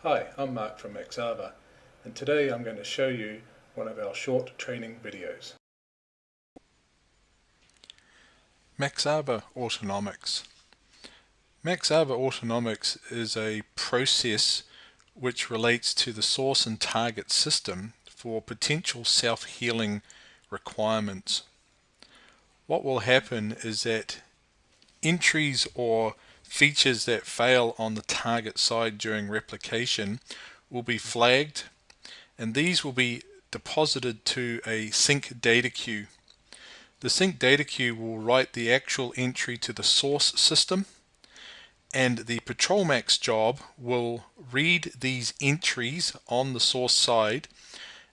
Hi, I'm Mark from Maxava, and today I'm going to show you one of our short training videos. Maxava Autonomics. Maxava Autonomics is a process which relates to the source and target system for potential self-healing requirements. What will happen is that entries or features that fail on the target side during replication will be flagged, and these will be deposited to a sync data queue. The sync data queue will write the actual entry to the source system, and the Autonomics job will read these entries on the source side,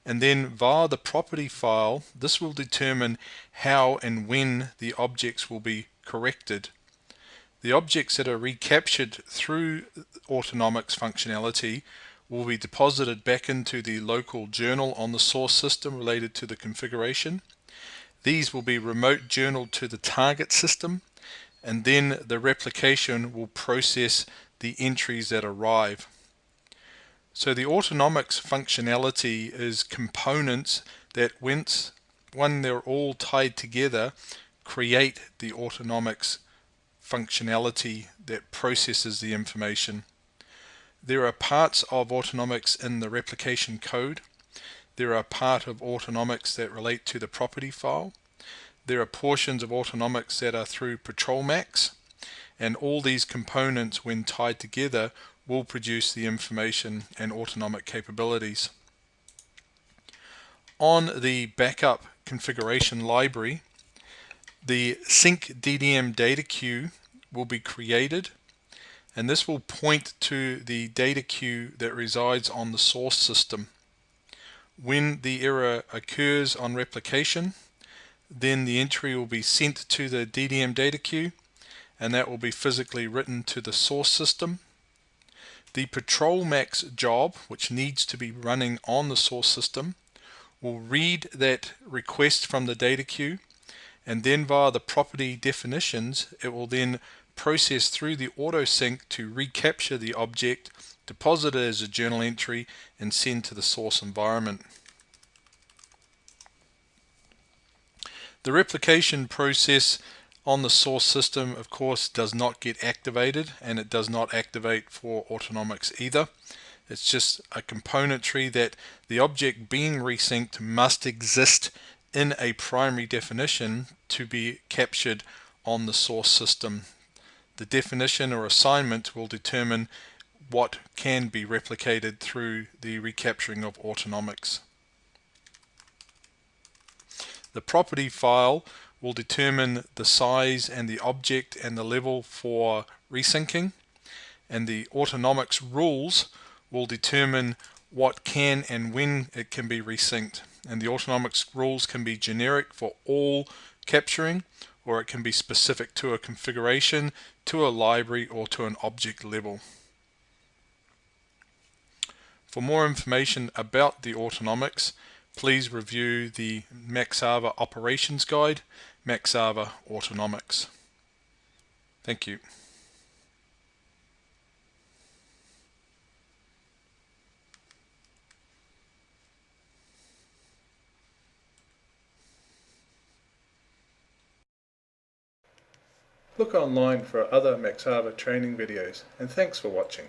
and then via the property file this will determine how and when the objects will be corrected. The objects that are recaptured through Autonomics functionality will be deposited back into the local journal on the source system related to the configuration. These will be remote journaled to the target system, and then the replication will process the entries that arrive. So the Autonomics functionality is components that when they're all tied together create the Autonomics functionality that processes the information. There are parts of Autonomics in the replication code. There are part of Autonomics that relate to the property file. There are portions of Autonomics that are through Autonomics, and all these components when tied together will produce the information and autonomic capabilities. On the backup configuration library, the sync DDM data queue will be created, and this will point to the data queue that resides on the source system. When the error occurs on replication, then the entry will be sent to the DDM data queue, and that will be physically written to the source system. The Autonomics job, which needs to be running on the source system, will read that request from the data queue, and then via the property definitions it will then process through the autosync to recapture the object, deposit it as a journal entry, and send to the source environment. The replication process on the source system, of course, does not get activated, and it does not activate for Autonomics either. It's just a componentry that the object being resynced must exist in a primary definition to be captured on the source system. The definition or assignment will determine what can be replicated through the recapturing of Autonomics. The property file will determine the size and the object and the level for resyncing, and the Autonomics rules will determine what can and when it can be resynced. And the Autonomics rules can be generic for all capturing, or it can be specific to a configuration, to a library, or to an object level. For more information about the Autonomics, please review the Maxava Operations Guide, Maxava Autonomics. Thank you. Look online for other Maxava training videos, and thanks for watching.